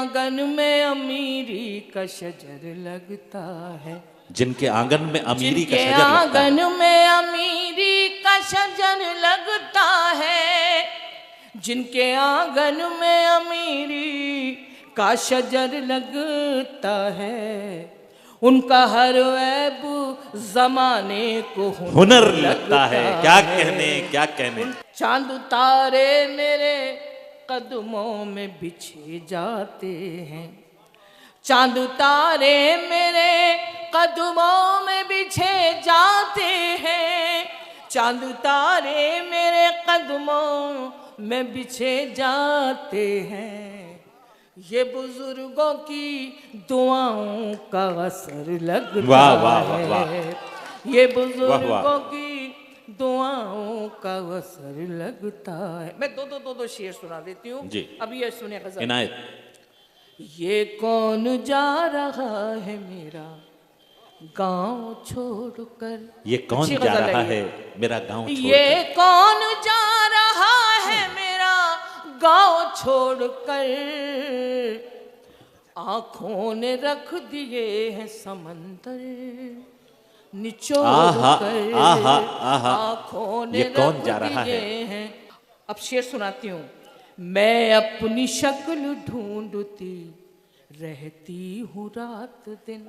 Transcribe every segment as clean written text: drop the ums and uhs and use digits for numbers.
आंगन में अमीरी का शजर लगता है, जिनके आंगन में अमीरी का जिनके शजर लगता है, आंगन में अमीरी का शजर लगता है, जिनके आंगन में अमीरी का शजर लगता है, उनका हर ऐब जमाने को हुनर लगता है। क्या कहने, क्या कहने। चांद तारे मेरे कदमों में बिछे जाते हैं, चांद तारे मेरे कदमों में बिछे जाते हैं, चांद तारे मेरे कदमों में बिछे जाते हैं। ये बुजुर्गों की दुआओं का असर लगता वाह वाह वाह वाह। है, ये बुजुर्गों की दुआओं का असर लगता है। मैं दो शेर सुना देती हूँ जी। अब ये सुने गजल। इनायत। ये कौन जा रहा है मेरा गांव छोड़कर, ये कौन अच्छी जा गजल रहा ये। है मेरा गांव ये छोड़कर, कौन जा रहा है मेरा गांव छोड़कर, आंखों ने रख दिए हैं समंदर निचोड़ कर, आहा आहा। आंखों ने ये कौन रख जा रहा दिए है। हैं। अब शेर सुनाती हूँ। मैं अपनी शक्ल ढूंढती रहती हूँ रात दिन,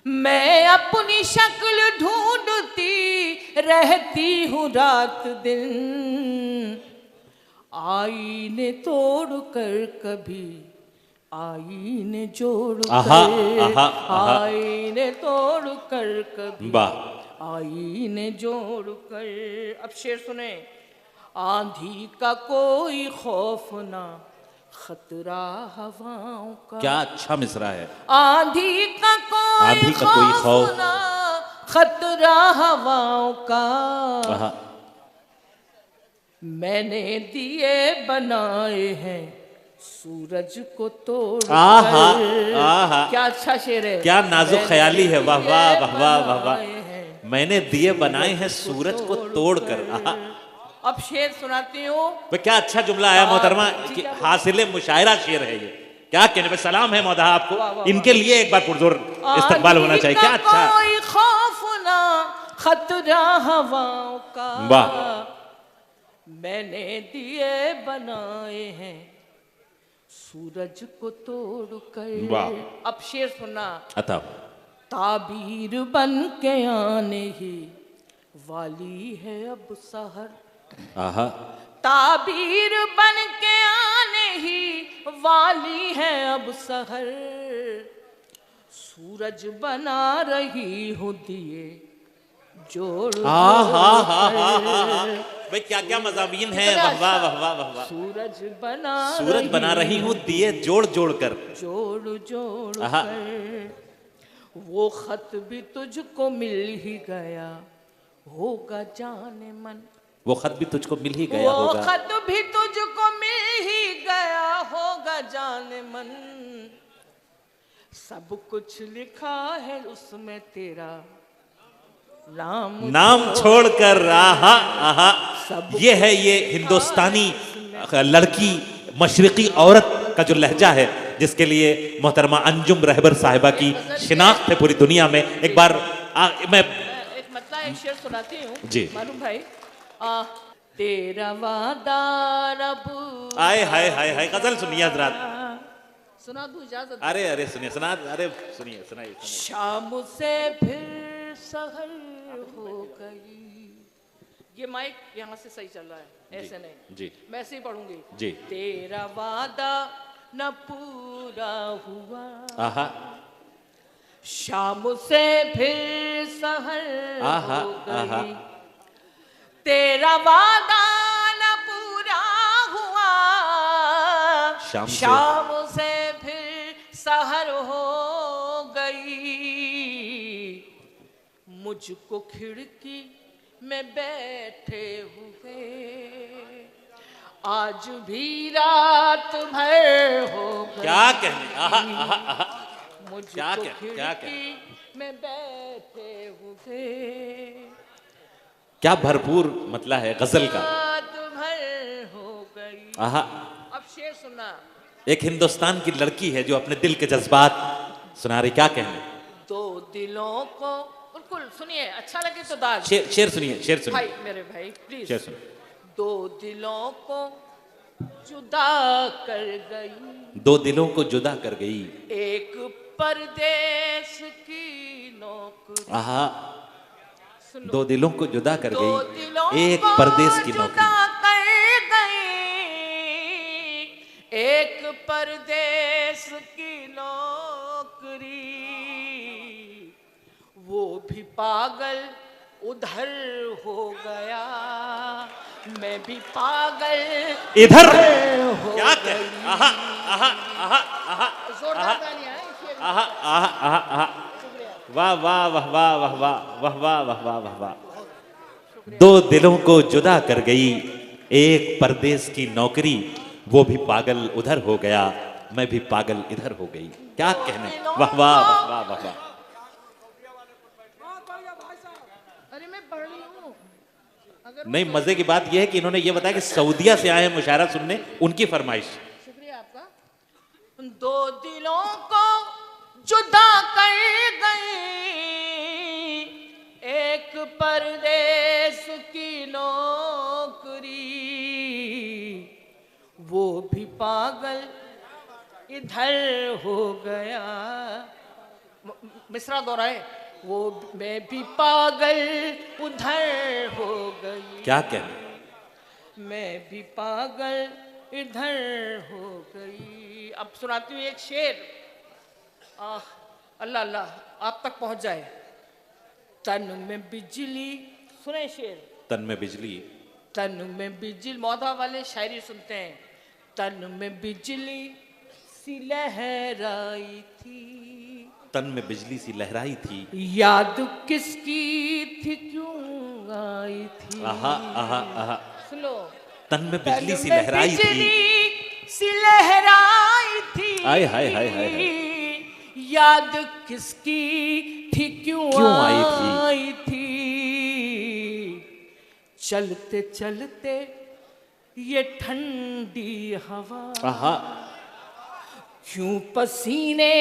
मैं अपनी शक्ल ढूंढती रहती हूँ रात दिन, आईने तोड़ कर कभी आईने जोड़ कर, आईने तोड़ कर कभी आईने जोड़ कर। अब शेर सुने। आंधी का कोई खौफ ना खतरा हवाओं का, क्या अच्छा मिसरा है। आंधी का कोई खौफ ना खतरा हवाओं का, मैंने दिए बनाए हैं सूरज को तोड़ कर। क्या अच्छा शेर है, क्या नाजुक ख्याली है। वाह वाह वाह वाह वाह वाह। मैंने दिए बनाए हैं सूरज को तोड़कर। अब शेर सुनाती हूँ। क्या अच्छा जुमला है मोहतरमा, हासिले मुशायरा शेर है ये। क्या कहने पे सलाम है मौदा आपको, इनके लिए एक बार पुरजोर इस्तकबाल होना चाहिए। क्या अच्छा। कोई खौफ ना खतरा हवाओं का, मैंने दिए बनाए हैं सूरज को तोड़ कर। अब शेर सुना। ताबीर बन के आने ही वाली है अब सहर, ताबीर बन के आने ही वाली है अब सहर, सूरज बना रही हूँ दिए जोड़। भाई क्या क्या मज़ामीन है। वाह वाह वाह वाह वाह। सूरज बना रही हूँ दिए जोड़ जोड़ कर, जोड़ जोड़ कर। वो खत भी तुझको मिल ही गया होगा जाने मन, वो खत भी तुझको मिल ही गया होगा, वो खत भी तुझको मिल ही गया होगा जाने मन, सब कुछ लिखा है उसमें तेरा नाम छोड़कर। ये है ये हिंदुस्तानी लड़की, मशरिकी औरत का जो लहजा है, जिसके लिए मोहतरमा अंजुम रहबर साहिबा की शिनाख्त है पूरी दुनिया में। एक बार मैं एक शेर सुनाती हूँ जी मालूम भाई। तेरा वादा रब। आए हाय हाय हाय। गजल सुनिए हजरात। सुना दूं इजाजत? अरे अरे सुनिए, सुना। अरे सुनिए, सुनाइए। शाम से फिर सहर हो गई। ये माइक यहाँ से सही चल रहा है, ऐसे नहीं जी। मैं ऐसे ही पढ़ूंगी जी। तेरा वादा न पूरा हुआ, शाम से फिर सहर हो गई, तेरा वादा न पूरा हुआ, शाम से फिर सहर हो गई, मुझको खिड़की में बैठे हुए आज भी रात भर हो गई। क्या कहने। मुझको खिड़की में बैठे हुए। क्या भरपूर मतलब है गजल का। रात भर हो गई। अब शेर सुना। एक हिंदुस्तान की लड़की है जो अपने दिल के जज्बात सुना रही, क्या कहने? दो दिलों को, बिल्कुल सुनिए, अच्छा लगे तो दाग। शेर सुनिए, शेर सुनिए। भाई मेरे भाई प्लीज। शेर सुनिए। दो दिलों को जुदा कर गई, दो दिलों को जुदा कर गई, एक परदेश की नौकरी। आहा, सुनो। दो दिलों को जुदा कर दो दिलों गई, एक को परदेश की जुदा नौकरी। कर गई, एक परदेश की नौकरी। वो भी पागल उधर हो गया, मैं भी पागल इधर हो क्या गई। कह, आहा आहा आहा आहा जोरदार ताली आए शेर में। आहा आहा आहा आहा, वाह वाह वाह वाह वाह वाह वाह वाह वाह वाह वाह वाह। दो दिलों को जुदा कर गई, एक परदेश की नौकरी। वो भी पागल उधर हो गया, मैं भी पागल इधर हो गई। क्या कहने, वाह वाह वाह वाह वाह वाह। अरे मैं पढ़ रही हूँ। अगर नहीं, मजे की बात यह है कि इन्होंने ये बताया कि सऊदीया से आए हैं मुशायरा सुनने, उनकी फरमाइश। शुक्रिया आपका। दो दिलों को जुदा कर गई, एक परदेश की नौकरी। वो भी पागल इधर हो गया। मिसरा दोहराए। वो मैं भी पागल उधर हो गई, क्या कहने, मैं भी पागल इधर हो गई। अब सुनाती हूँ एक शेर। अल्लाह अल्लाह आप तक पहुंच जाए। तन में बिजली, सुने शेर। तन में बिजली, तन में बिजली, मौधा वाले शायरी सुनते हैं। तन में बिजली सी लहराई थी, तन में बिजली सी लहराई थी, याद किसकी थी क्यों आई थी। आहा आहा आहा, सुन लो। तन में बिजली सी लहराई थी, बिजली सी लहराई थी, आय हाय हाय हाय हाय, याद किसकी थी क्यों आई आई थी। चलते चलते ये ठंडी हवा, आहा, क्यों पसीने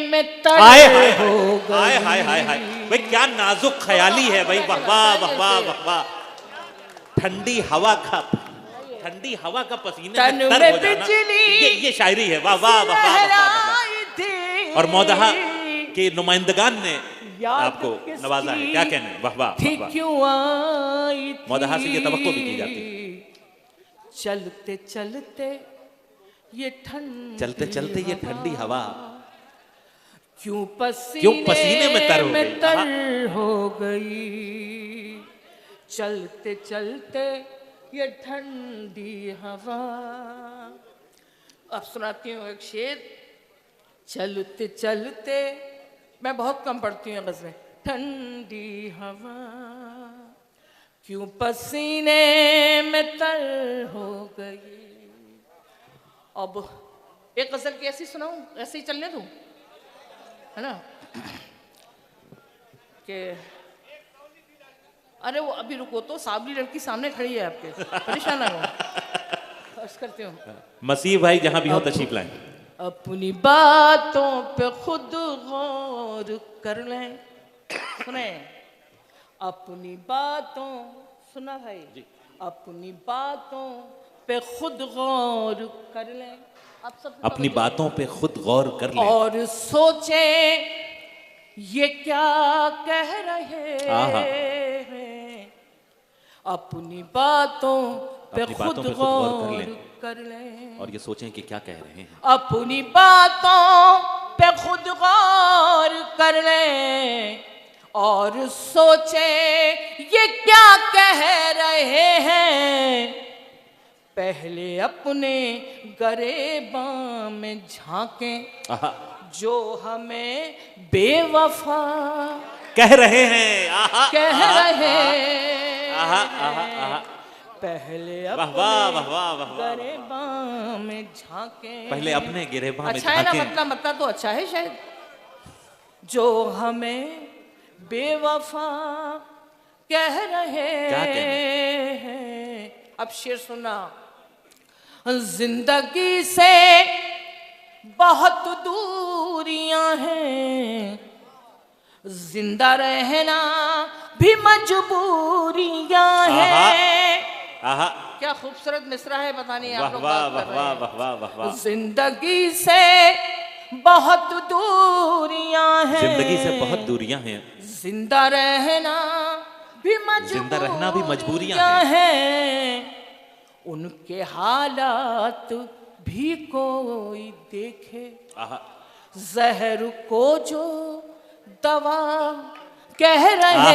में तर हाय हाय हो गई। हाय हाय हाय हाय, भाई क्या नाजुक ख्याली है भाई, वाह वाह वाह वाह वाह वाह। ठंडी हवा का, ठंडी हवा का पसीने तन में तर में हो जाना, बिजली ये शायरी है, वाह वाह वाह वाह वाह वाह। लहराई थी, और मौदहा के नुमाइंदगान ने याद आपको नवाजा है, क्या कहने, वाह वाह थी वाह वाह। क्यों आई थी। मौदहा से ये तवक्को भी की जाती है। चलते चलते ये ठंडी, चलते चलते ये ठंडी हवा, क्यों पसीने में तर हो गई। तर हो गई। चलते चलते ये ठंडी हवा। अब सुनाती हूँ एक शेर। चलते चलते, मैं बहुत कम पढ़ती हूँ गज़लें। ठंडी हवा क्यों पसीने में तर हो गई। अब एक गजल की ऐसी सुनाऊं, ऐसे ही चलने दूं, है ना? कि अरे वो अभी रुको तो, साबरी लड़की सामने खड़ी है आपके, परेशान ना हो। अर्ज करती हूँ। मसीह भाई जहां भी हो तशरीफ लाएं। अपनी बातों पे खुद गौर कर लें। सुने, अपनी बातों, सुना भाई, अपनी बातों पे खुद गौर कर लें। आप सब अपनी बातों पे खुद गौर कर लें और सोचें ये क्या कह रहे आहा। हैं। अपनी बातों पे अपनी खुद बातों पे गौर कर लें और ये सोचें कि क्या कह रहे हैं। अपनी बातों पे खुद गौर कर लें और सोचें ये क्या कह रहे हैं। पहले अपने गरेबां में झांकें आहा, जो हमें बेवफा कह रहे हैं। आहा, कह आहा, रहे आहा, आहा, आहा। पहले वाह वाह वाह वाह वाह वाह। गरेबां में झांकें। पहले अपने गिरेबां में अच्छा है ना, झांकें। मतलब तो अच्छा है शायद। जो हमें बेवफा कह रहे क्या कह हैं। अब शेर सुना। जिंदगी से बहुत दूरियां हैं, जिंदा रहना भी मजबूरियां हैं। आहा, क्या खूबसूरत मिसरा है, पता नहीं वाह आप लोग वाह बात वाह कर रहे वाह हैं। वाह वाह वाह वाह। जिंदगी से बहुत दूरियां हैं, जिंदगी से बहुत दूरियां हैं, जिंदा रहना भी जिंदा रहना भी मजबूरियां मजबूरियां हैं। उनके हालात भी कोई देखे, आहा, जहर को जो दवा कह रहे आहा,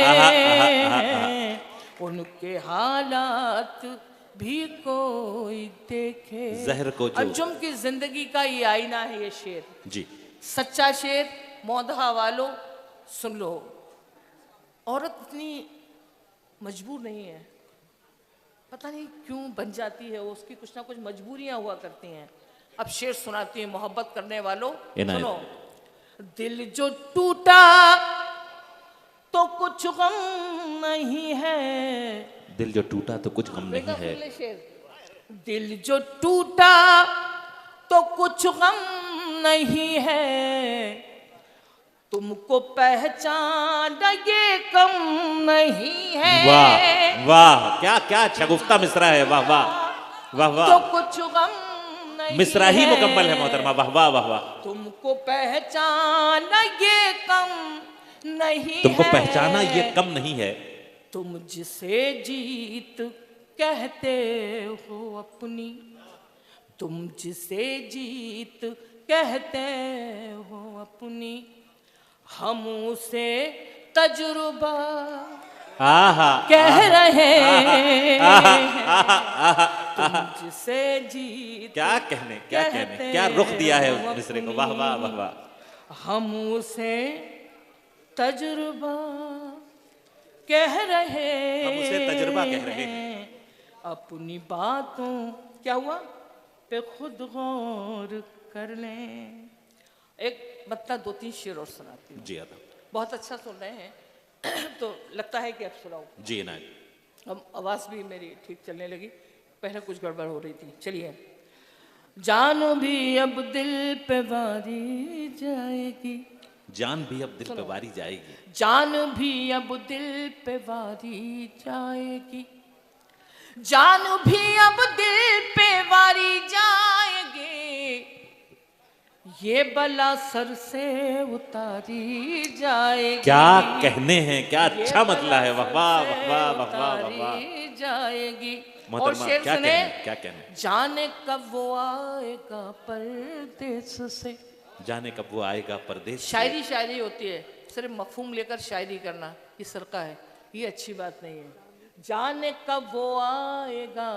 आहा, आहा, हैं, उनके हालात भी कोई देखे। जहर को जो, अंजुम की जिंदगी का ये आईना है ये शेर, जी सच्चा शेर। मौधा वालों सुन लो, औरत इतनी मजबूर नहीं है, पता नहीं क्यों बन जाती है, उसकी कुछ ना कुछ मजबूरियां हुआ करती हैं। अब शेर सुनाती है मोहब्बत करने वालों, सुनो। दिल जो टूटा तो कुछ गम नहीं है, दिल जो टूटा तो कुछ गम नहीं है, शेर। दिल जो टूटा तो कुछ गम नहीं है, तुमको पहचाना ये कम नहीं है। वाह वाह, क्या क्या शगुफ्ता मिसरा है, वाह वाह वाह वाह। तो कुछ गम नहीं मिसरा ही है, मुकम्मल है मोहतरमा, वाह वाह वाह वाह। तुमको पहचाना ये कम नहीं तुमको है, पहचाना ये कम नहीं है, तुम जिसे जीत कहते हो अपनी, तुम जिसे जीत कहते हो अपनी, हम उसे तजुर्बा आहा, कह रहे आहा, हैं। आहा, आहा, तुम जिसे जीत क्या कहने, क्या कहने, क्या रुख दिया है उस मिसरे को, वाह वाह वाह वाह। हम उसे तजुर्बा कह रहे, हम उसे तजुर्बा कह रहे हैं, अपनी बातों क्या हुआ पे खुद गौर कर लें। एक बत्ता दो तीन शेर और सुनाती हूँ। जी अदा, बहुत अच्छा सुन रहे हैं तो लगता है कि अब सुनाऊं। जी ना, अब आवाज़ भी मेरी ठीक चलने लगी, पहले कुछ गड़बड़ हो रही थी। चलिए। जानो भी अब दिल पे वारी जाएगी, जान भी अब दिल पे वारी जाएगी, जान भी अब दिल पे वारी जाएगी, जान भी अब दिल पे वारी जाएगी, ये बला सर से उतारी जाएगी। क्या कहने हैं, क्या अच्छा मतला है, वाह वाह वाह वाह वाह वाह वाह वाह। जाएगी। और मोहतरमा शेर क्या सुने, कहने, क्या कहने, जाने कब वो आएगा परदेस से, जाने कब वो आएगा परदेस से। शायरी शायरी होती है, सिर्फ मफहूम लेकर शायरी करना ये सरका है, ये अच्छी बात नहीं है। जाने कब वो आएगा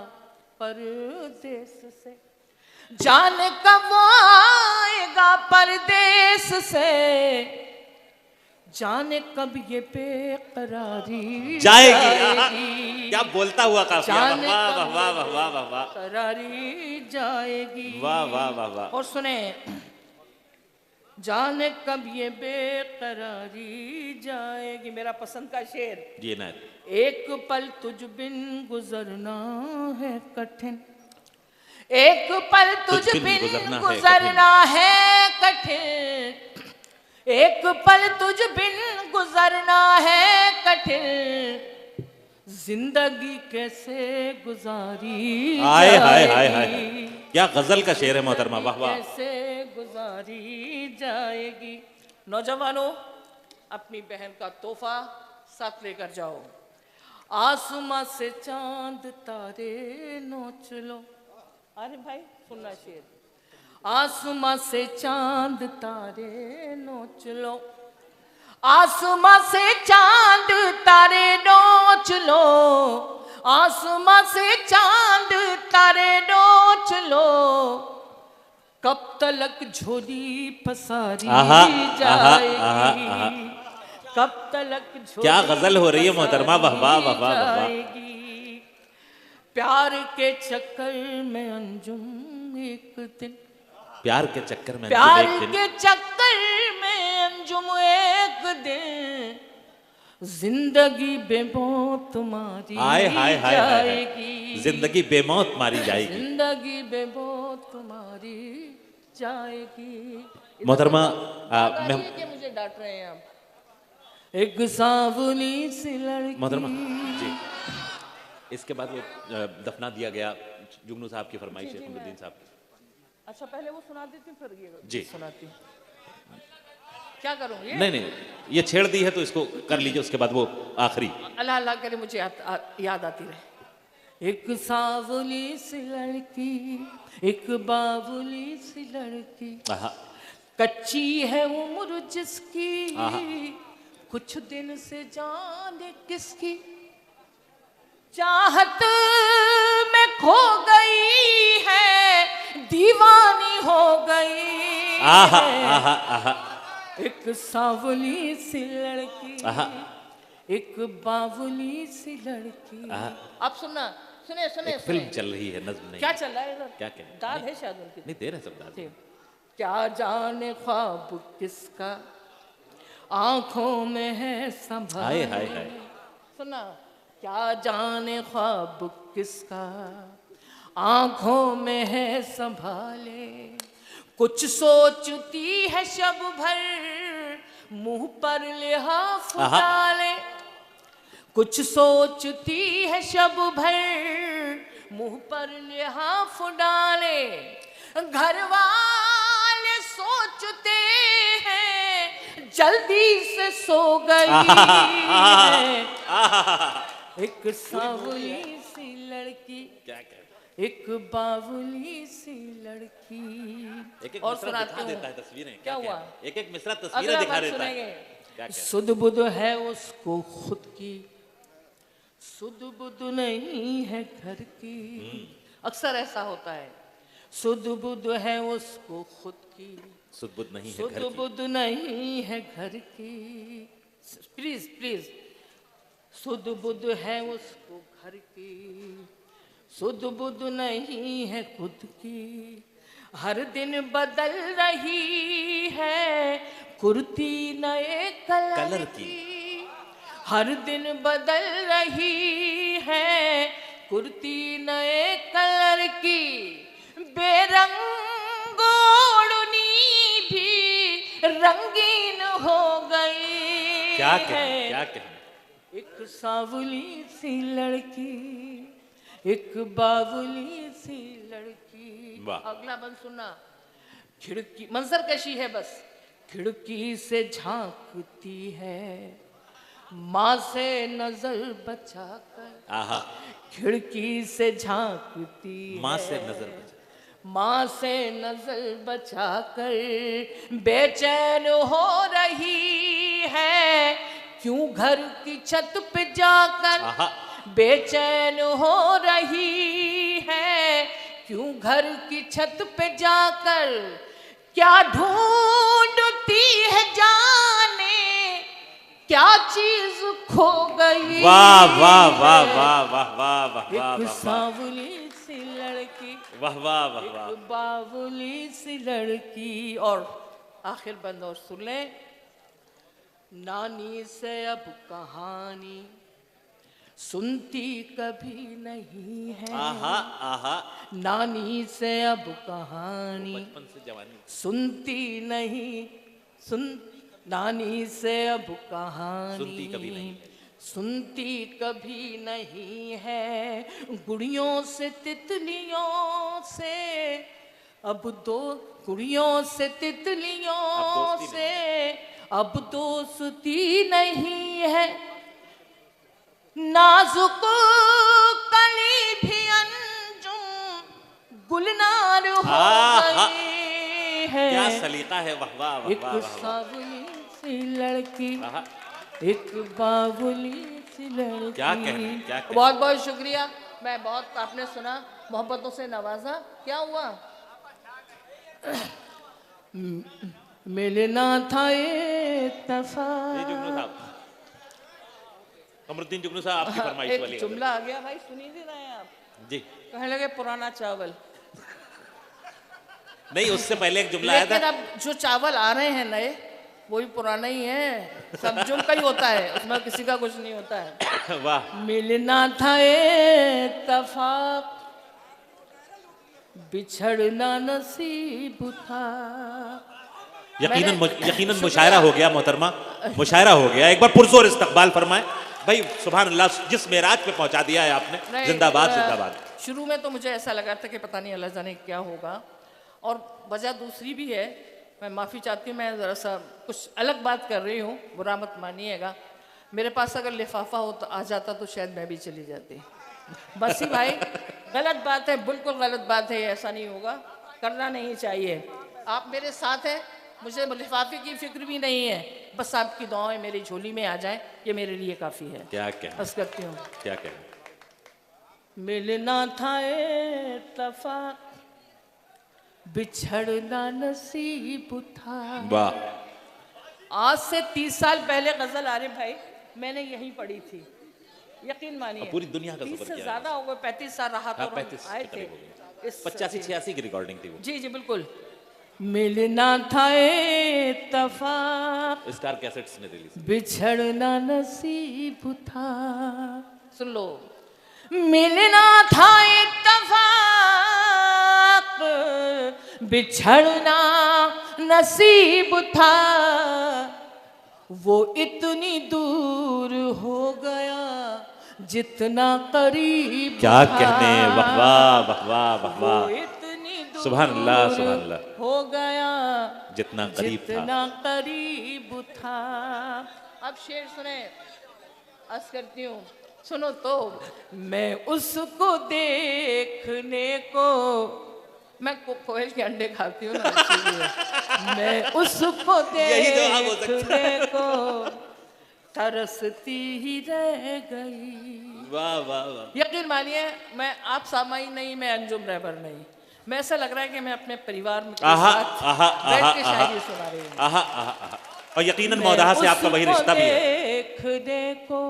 परदेस से, जाने कब वो आएगा परदेस से, जाने कब ये बेकरारी जाएगी। क्या बोलता हुआ काफिया, जाने वाह कब वाह वाह वाह वाह वाह, करारी जाएगी। वाह वाह वाह वाह। और सुने, जाने कब ये बेकरारी जाएगी। मेरा पसंद का शेर, जी ना, एक पल तुझ बिन गुजरना है कठिन, एक पल तुझ बिन गुजरना है कठिन, एक पल तुझ बिन गुजरना है कठिन, जिंदगी कैसे गुजारी हाय हाय हाय हाय, क्या गजल का शेर है मोहतरमा, वाह वाह। कैसे गुजारी जाएगी। नौजवानों, अपनी बहन का तोहफा साथ लेकर जाओ। आसमां से चांद तारे नोच लो। अरे भाई सुनना शेर। आसमां से चांद तारे नोच लो, आसमां से चांद तारे नोच लो, आसमां से चांद तारे नोच लो, कब तलक झोली पसारी जाएगी, कब तलक झोली क्या गजल हो रही है मोहतरमा, वाह वाह वाह वाह वाह। प्यार के चक्कर में अंजुम एक दिन, प्यार के चक्कर में, प्यार के चक्कर में अंजुम एक दिन, जिंदगी बेमौत मारी हाय हाय हाय जाएगी, जिंदगी बेमौत मारी जाएगी, जिंदगी बेमौत मारी जाएगी। मोहतरमा मैं मैं मुझे डांट रहे हैं आप। एक सांवली सी लड़की। मोहतरमा जी, इसके बाद वो दफना दिया गया, जुगनू साहब की फरमाइश है, फखरुद्दीन साहब। अच्छा पहले वो सुना देती हूँ फिर ये जी सुनाती हूँ। क्या करूँ ये? नहीं, ये छेड़ दी है तो इसको कर लीजिए, उसके बाद वो आखिरी। अल्लाह अल्लाह करे मुझे याद आती रहे। एक सांवली सी लड़की, एक बावली सी लड़की, कच्ची है उम्र जिसकी, कुछ दिन से जाने किसकी, चाहत में खो गई है, दीवानी हो गई है। एक सांवली सी लड़की, एक बावली सी लड़की। आप सुनना, सुने सुने एक फिल्म चल रही है, नज्म नहीं। क्या चल रहा है इधर? क्या दाद है शायद उनकी। नहीं दे रहे सब दाद। क्या जाने ख्वाब किसका आंखों में है संभाले। हाय हाय हाय। सुना, क्या जाने ख्वाब किसका आंखों में है संभाले, कुछ सोचती है शब भर मुंह पर लिहाफ डाले, कुछ सोचती है शब भर मुंह पर लिहाफ डाले, घर वाले सोचते हैं जल्दी से सो गई है। एक सांवली सी लड़की, एक बावली सी लड़की। एक और सुनाते देता है तस्वीरें। क्या हुआ? एक मिसरा तस्वीरें दिखा देता है। सुध बुध है उसको खुद की, सुध बुध नहीं है घर की। अक्सर ऐसा होता है, सुध बुध है उसको खुद की, सुध बुध नहीं है सुध घर की। बुध नहीं है घर की। प्लीज प्लीज, सुध बुध है उसको घर की, सुध बुध नहीं है खुद की। हर दिन बदल रही है कुर्ती नए कलर की, हर दिन बदल रही है कुर्ती नए कलर की। बेरंग ओढ़नी भी रंगीन हो गई। क्या कहें, क्या कहें। एक सांवली सी लड़की, एक बावली सी लड़की। अगला बंद सुनना। खिड़की, मंजर कशी है बस, खिड़की से झांकती है माँ से नजर बचाकर। खिड़की से झांकती माँ से नजर माँ से नजर बचाकर, बेचैन हो रही है क्यों घर की छत पे जाकर। बेचैन हो रही है क्यों घर की छत पे जाकर, क्या ढूंढती है जाने क्या चीज खो गई। वाह वाह वाह वाह वाह वाह वाह वाह। एक सांवली सी लड़की, वाह वाह वाह वाह, एक बावली सी लड़की। और आखिर बंद और सुन ले। नानी से अब कहानी सुनती कभी नहीं है। नानी से अब कहानी बचपन से जवानी सुनती नहीं, नानी से अब कहानी सुनती कभी नहीं, सुनती कभी नहीं है। गुड़ियों से तितलियों से अब दो, गुड़ियों से तितलियों से अब दोस्ती नहीं है। नाजुक कली भी अंजुम गुलनार हो गई है। क्या सलीका है। वाह वाह वाह। एक सांवली सी लड़की, एक बावली सी लड़की। क्या कहें, क्या कहें। बहुत बहुत शुक्रिया। मैं बहुत, आपने सुना, मोहब्बतों से नवाजा। क्या हुआ? मिलना था इत्तेफाक। कमरुद्दीन जुगनू साहब आपकी फरमाइश वाली एक जुमला आ गया भाई, सुनी नहीं रहे हैं आप जी। कहने लगे पुराना चावल। नहीं, उससे पहले एक जुमला आया था। लेकिन अब जो चावल आ रहे हैं नए, वो भी पुराना ही है। सब जुम का ही होता है, उसमें किसी का कुछ नहीं होता है। वाह। मिलना था इत्तेफाक, बिछड़ना नसीब था। यकीनन मुशायरा हो गया मोहतरमा, मुशायरा हो गया। एक बार पुरजोर इस्तकबाल फरमाए भाई। सुभान अल्लाह, जिस मेराज पे पहुंचा दिया है आपने। जिंदाबाद जिंदाबाद। शुरू में तो मुझे ऐसा लगा था कि पता नहीं अल्लाह जाने क्या होगा, और वजह दूसरी भी है। मैं माफ़ी चाहती हूँ, मैं ज़रा सा कुछ अलग बात कर रही हूँ, बुरा मत मानिएगा। मेरे पास अगर लिफाफा हो तो आ जाता तो शायद मैं भी चली जाती। बस ही भाई, गलत बात है, बिल्कुल गलत बात है, ऐसा नहीं होगा, करना नहीं चाहिए। आप मेरे साथ हैं, मुझे लिफाफे की फिक्र भी नहीं है, बस आपकी दुआएं मेरी झोली में आ जाएं, ये मेरे लिए काफ़ी है। क्या क्या बस करती हूँ। क्या क्या मिलना था इत्तेफाक, बिछड़ना नसीब था। वाह। आज से 30 साल पहले गजल आरिफ भाई मैंने यहीं पढ़ी थी, यकीन मानिए। पूरी दुनिया का 30 सफर से किया ज्यादा हो गए, 35 साल रहा तो 35 आए के थे। करीब हो गए। 85-86 की रिकॉर्डिंग थी वो। जी जी बिल्कुल। मिलना था इत्तेफाक, स्टार कैसेट्स ने रिलीज। बिछड़ना नसीब था। सुन लो। मिलना था इत्तेफाक, बिछड़ना नसीब था। वो इतनी दूर हो गया जितना करीब क्या था। कहने, वाह वाह वाह वाह वाह वो वाह। इतनी दूर सुभान अल्लाह, सुभान अल्लाह। हो गया जितना करीब था। जितना करीब था। अब शेर सुने, अर्ज करती हूँ, सुनो तो। मैं उसको देखने को, मैं कोयल के अंडे खाती हूँ ना, इसीलिए। मैं उसको देखने को तरसती ही रह गई। वाह वाह वाह। यकीन मानिए, मैं आप सामाई नहीं, मैं अंजुम रहबर नहीं, मैं ऐसा लग रहा है कि मैं अपने परिवार में बैठ के शायरी सुना रही हूँ। और यकीनन मौदाहा से आपका वही रिश्ता भी है। देखने को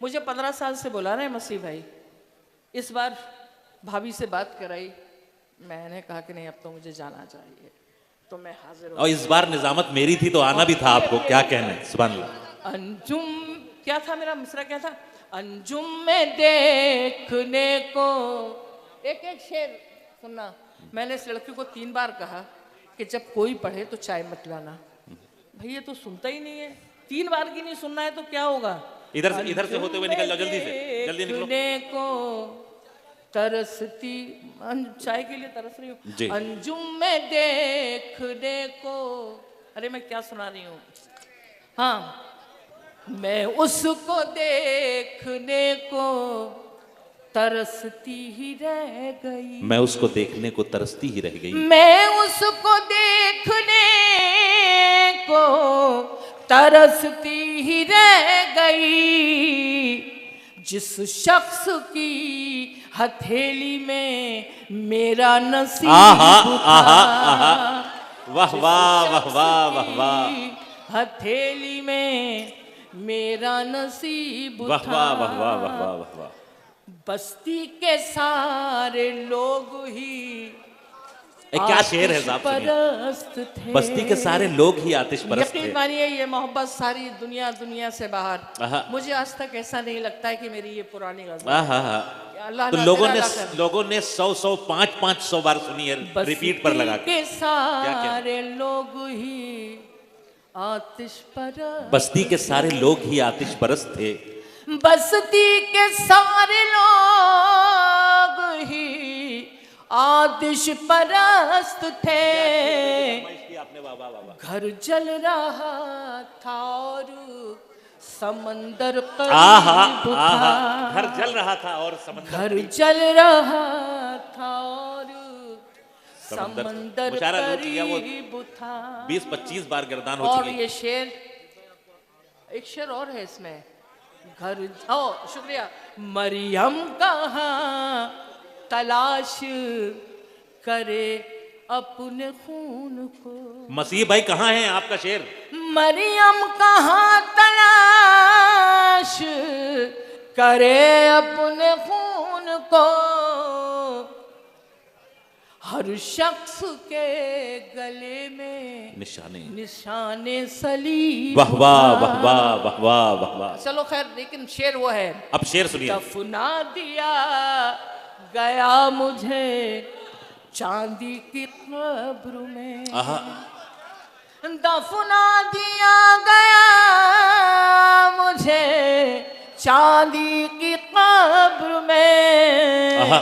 मुझे 15 साल से बुला रहे हैं मसीह भाई। इस बार भाभी से बात कराई, मैंने कहा कि नहीं अब तो मुझे जाना चाहिए, तो मैं हाजिर हूँ। और इस बार निजामत मेरी थी तो आना भी था आपको, क्या कहने। सुभान अल्लाह। अंजुम, क्या था मेरा मिसरा, क्या था? अंजुम में देखने को, एक एक शेर सुनना। मैंने इस लड़की को 3 बार कहा कि जब कोई पढ़े तो चाय मत लाना। भाई ये तो सुनता ही नहीं है, 3 बार की नहीं सुनना है तो क्या होगा। इधर से होते हुए निकल जाओ, जल्दी से, जल्दी निकलो। को तरसती, चाय के लिए तरस रही हूँ। अंजुम में देखने को, अरे मैं क्या सुना रही हूँ। हाँ, मैं उसको देखने को तरसती ही रह गई। मैं उसको देखने को तरसती ही रह गई। मैं उसको देखने को तरसती ही रह गई। जिस शख्स की हथेली में मेरा नसीब था, वाह वाह वाह वाह वाह वाह। हथेली में मेरा नसीब वाह वाह वाह वाह वाह वाह वाह। बस्ती के सारे लोग ही क्या शेर है साहब, थे। बस्ती के सारे लोग ही आतिश परस्त थे। यकीन मानिए ये मोहब्बत सारी दुनिया से बाहर। मुझे आज तक ऐसा नहीं लगता है कि मेरी ये पुरानी गज़ल है। तो लोगों ने 100 500 बार सुनी है, रिपीट पर लगा के। सारे लोग ही आतिश परस्त, बस्ती के सारे लोग ही आतिश परस्त थे। बस्ती के सारे लोग ही आतिश परस्त थे। घर जल रहा था और समंदर करीब था। घर जल रहा था और समंदर, घर जल रहा था और समंदर करीब था। 20-25 बार गर्दान हो चुकी। और ये शेर, एक शेर और है इसमें। घर, शुक्रिया। मरियम कहाँ तलाश करे अपने खून को। मसीह भाई कहाँ हैं आपका शेर? मरियम कहाँ तलाश करे अपने खून को। हर शख्स के गले में निशाने सलीब। वाह वाह वाह वाह वाह वाह वाह वाह। चलो खैर, लेकिन शेर वो है। अब शेर सुनिए। दफना दिया गया मुझे चांदी की कब्र में आहा, दफना दिया गया मुझे चांदी की कब्र में। आहा,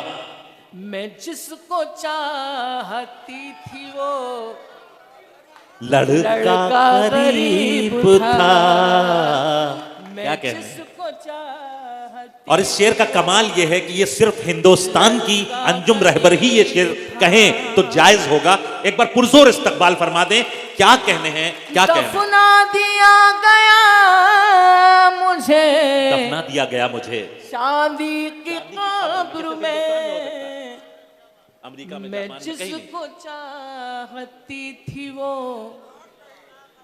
मैं जिसको चाहती थी वो लड़का करीब था। क्या कहना है? जिसको चाहती और इस शेर का कमाल यह है कि ये सिर्फ हिंदुस्तान की अंजुम रहबर ही ये शेर कहें तो जायज होगा। एक बार पुरजोर इस्तकबाल फरमा दें, क्या कहने हैं, क्या कहने हैं? दफना दिया गया मुझे, दफना दिया गया मुझे चांदी की कब्र में। अमेरिका में, मैं जापान में, कहीं नहीं। जिसको चाहती थी वो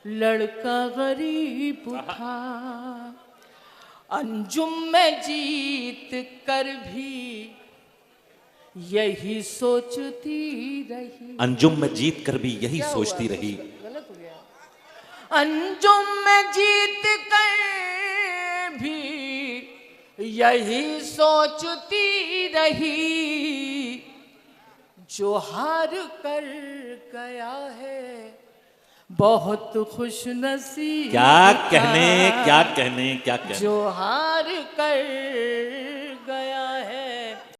लड़का गरीब था। अंजुम में जीत कर भी यही सोचती रही। अंजुम में जीत कर भी यही सोचती रही। गलत हो गया। अंजुम में जीत कर भी यही सोचती रही। जो हार कर गया है बहुत खुश नसीब। क्या कहने, क्या कहने, क्या कहने। जो हार कर